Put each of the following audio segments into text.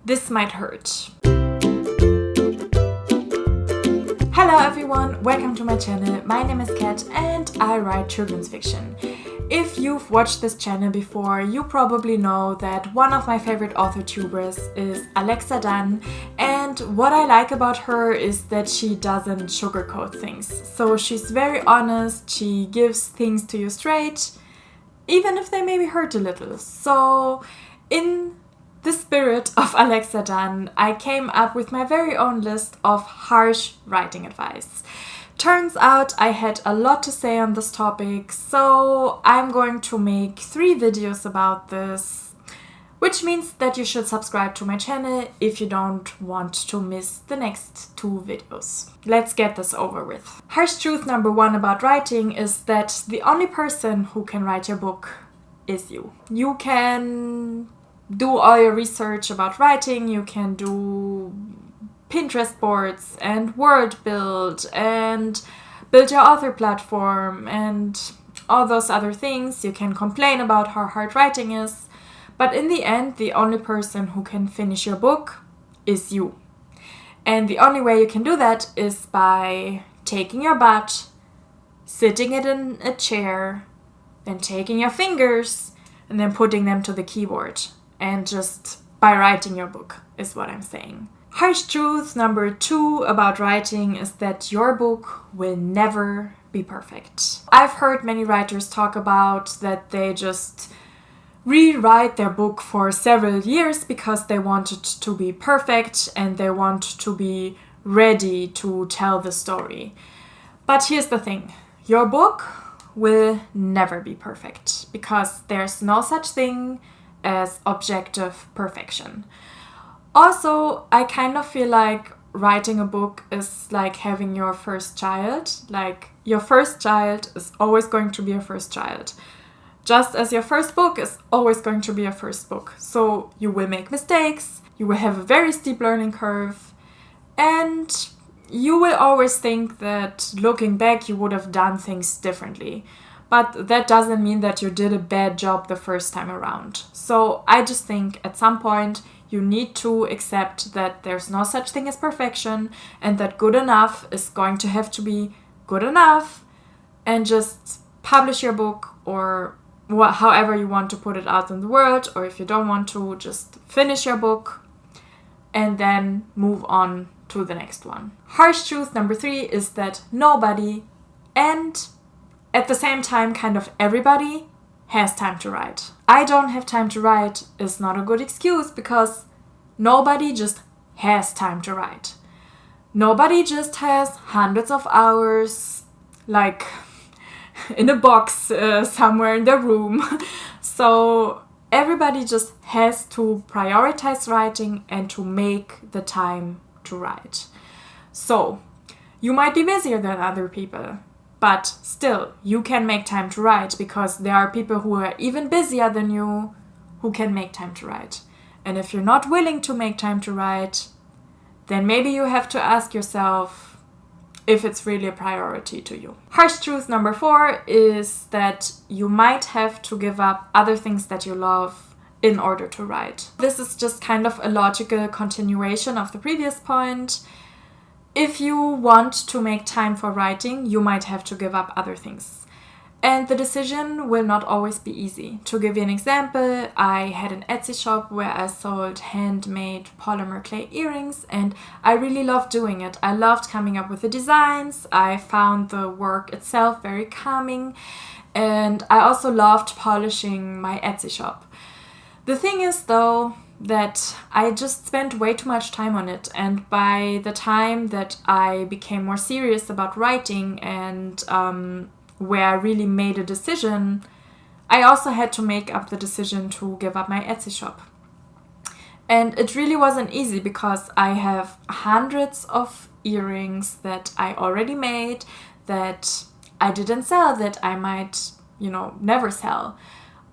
This might hurt. Hello everyone, welcome to my channel. My name is Kat and I write children's fiction. If you've watched this channel before, you probably know that one of my favorite author tubers is Alexa Donne, and what I like about her is that she doesn't sugarcoat things. So she's very honest, she gives things to you straight, even if they maybe hurt a little. So in the spirit of Alexa Donne, I came up with my very own list of harsh writing advice. Turns out I had a lot to say on this topic, so I'm going to make 3 videos about this, which means that you should subscribe to my channel if you don't want to miss the next 2 videos. Let's get this over with. Harsh truth number 1 about writing is that the only person who can write your book is you. You can do all your research about writing, you can do Pinterest boards and word build and build your author platform and all those other things. You can complain about how hard writing is, but in the end, the only person who can finish your book is you. And the only way you can do that is by taking your butt, sitting it in a chair, then taking your fingers and then putting them to the keyboard. And just by writing your book is what I'm saying. Harsh truth number 2 about writing is that your book will never be perfect. I've heard many writers talk about that they just rewrite their book for several years because they want it to be perfect and they want to be ready to tell the story. But here's the thing, your book will never be perfect because there's no such thing as objective perfection. Also, I kind of feel like writing a book is like having your first child. Like, your first child is always going to be your first child. Just as your first book is always going to be your first book. So you will make mistakes, you will have a very steep learning curve, and you will always think that looking back you would have done things differently. But that doesn't mean that you did a bad job the first time around. So I just think at some point you need to accept that there's no such thing as perfection and that good enough is going to have to be good enough, and just publish your book or however you want to put it out in the world, or if you don't want to, just finish your book and then move on to the next one. Harsh truth number 3 is that nobody, and at the same time kind of everybody, has time to write. I don't have time to write is not a good excuse because nobody just has time to write. Nobody just has hundreds of hours like in a box somewhere in their room. So everybody just has to prioritize writing and to make the time to write. So you might be busier than other people, but still, you can make time to write because there are people who are even busier than you who can make time to write. And if you're not willing to make time to write, then maybe you have to ask yourself if it's really a priority to you. Harsh truth number 4 is that you might have to give up other things that you love in order to write. This is just kind of a logical continuation of the previous point. If you want to make time for writing, you might have to give up other things. And the decision will not always be easy. To give you an example, I had an Etsy shop where I sold handmade polymer clay earrings, and I really loved doing it. I loved coming up with the designs. I found the work itself very calming, and I also loved polishing my Etsy shop. The thing is though, that I just spent way too much time on it, and by the time that I became more serious about writing and where I really made a decision, I also had to make up the decision to give up my Etsy shop. And it really wasn't easy because I have hundreds of earrings that I already made that I didn't sell, that I might, never sell.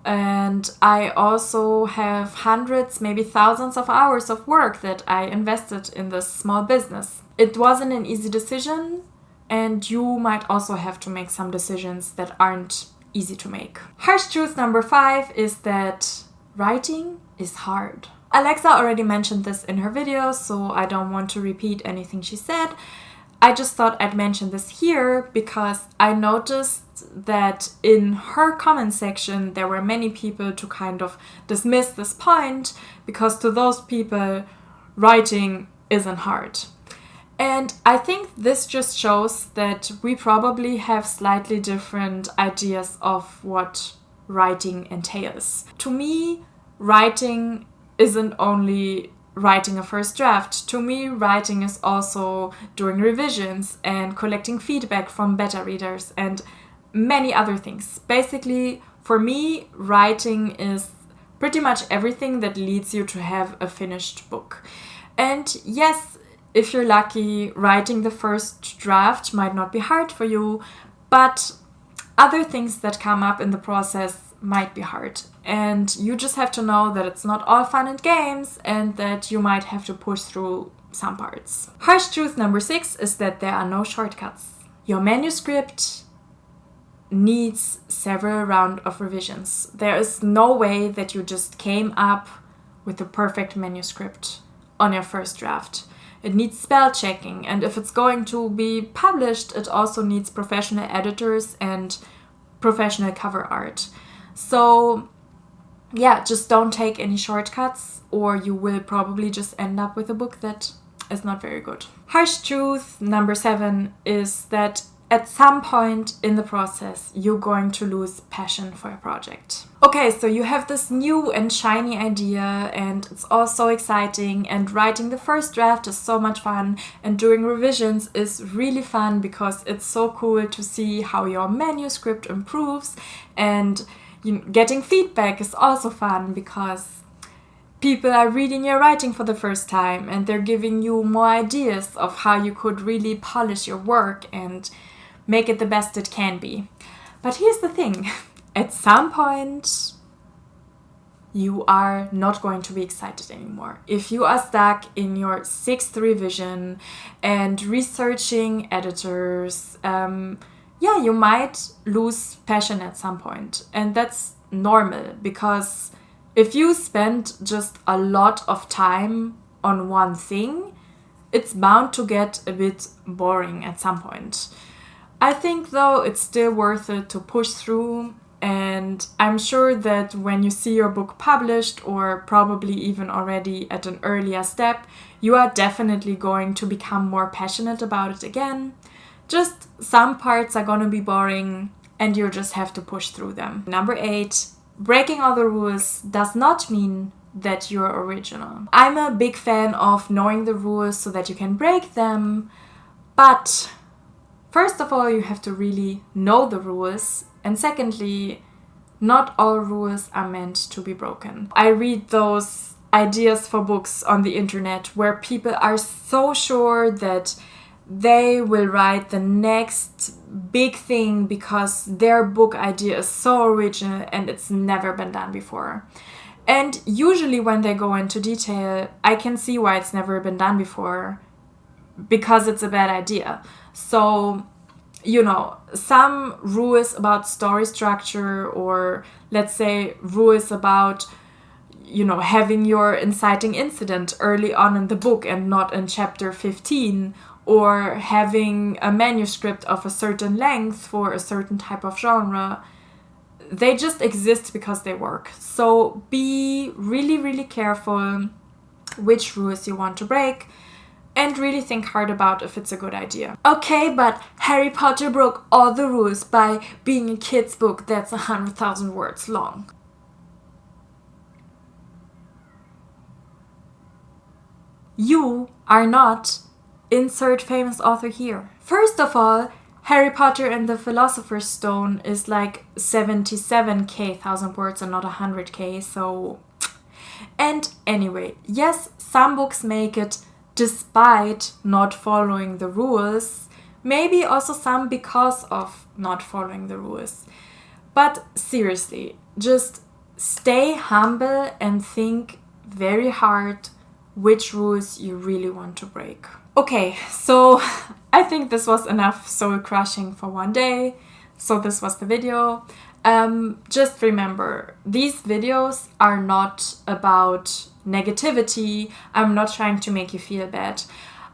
And I also have hundreds, maybe thousands of hours of work that I invested in this small business. It wasn't an easy decision, and you might also have to make some decisions that aren't easy to make. Harsh truth number 5 is that writing is hard. Alexa already mentioned this in her video, so I don't want to repeat anything she said. I just thought I'd mention this here because I noticed that in her comment section there were many people to kind of dismiss this point because to those people writing isn't hard. And I think this just shows that we probably have slightly different ideas of what writing entails. To me, writing isn't only writing a first draft. To me, writing is also doing revisions and collecting feedback from beta readers and many other things. Basically, for me, writing is pretty much everything that leads you to have a finished book. And yes, if you're lucky, writing the first draft might not be hard for you, but other things that come up in the process might be hard. And you just have to know that it's not all fun and games and that you might have to push through some parts. Harsh truth number 6 is that there are no shortcuts. Your manuscript needs several rounds of revisions. There is no way that you just came up with a perfect manuscript on your first draft. It needs spell checking, and if it's going to be published, it also needs professional editors and professional cover art. So yeah, just don't take any shortcuts or you will probably just end up with a book that is not very good. Harsh truth number 7 is that at some point in the process, you're going to lose passion for your project. Okay, so you have this new and shiny idea and it's all so exciting, and writing the first draft is so much fun, and doing revisions is really fun because it's so cool to see how your manuscript improves, and getting feedback is also fun because people are reading your writing for the first time and they're giving you more ideas of how you could really polish your work and make it the best it can be. But here's the thing, at some point you are not going to be excited anymore. If you are stuck in your 6th revision and researching editors, you might lose passion at some point. And that's normal because if you spend just a lot of time on one thing, it's bound to get a bit boring at some point. I think though it's still worth it to push through, and I'm sure that when you see your book published, or probably even already at an earlier step, you are definitely going to become more passionate about it again. Just some parts are gonna be boring and you just have to push through them. Number 8, breaking all the rules does not mean that you're original. I'm a big fan of knowing the rules so that you can break them, but first of all, you have to really know the rules, and secondly, not all rules are meant to be broken. I read those ideas for books on the internet where people are so sure that they will write the next big thing because their book idea is so original and it's never been done before. And usually when they go into detail, I can see why it's never been done before, because it's a bad idea. So, some rules about story structure, or let's say rules about, having your inciting incident early on in the book and not in chapter 15, or having a manuscript of a certain length for a certain type of genre, they just exist because they work. So be really, really careful which rules you want to break, and really think hard about if it's a good idea. Okay, but Harry Potter broke all the rules by being a kid's book that's 100,000 words long. You are not insert famous author here. First of all, Harry Potter and the Philosopher's Stone is like 77k thousand words and not 100k, so... And anyway, yes, some books make it despite not following the rules, maybe also some because of not following the rules. But seriously, just stay humble and think very hard which rules you really want to break. Okay, so I think this was enough soul crushing for one day. So this was the video. Just remember, these videos are not about negativity. I'm not trying to make you feel bad.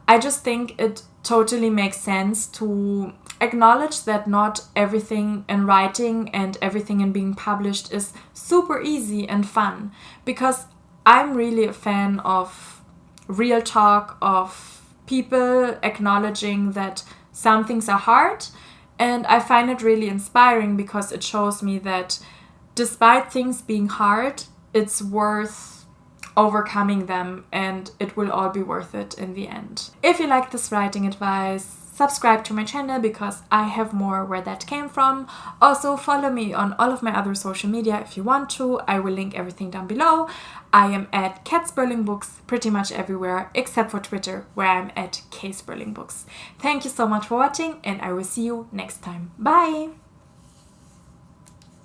I just think it totally makes sense to acknowledge that not everything in writing and everything in being published is super easy and fun, because I'm really a fan of real talk, of people acknowledging that some things are hard, and I find it really inspiring because it shows me that despite things being hard, it's worth overcoming them and it will all be worth it in the end. If you like this writing advice, subscribe to my channel because I have more where that came from. Also follow me on all of my other social media if you want to. I will link everything down below. I am at @SperlingBooks pretty much everywhere except for Twitter, where I'm at @KSperlingBooks. Thank you so much for watching and I will see you next time. Bye!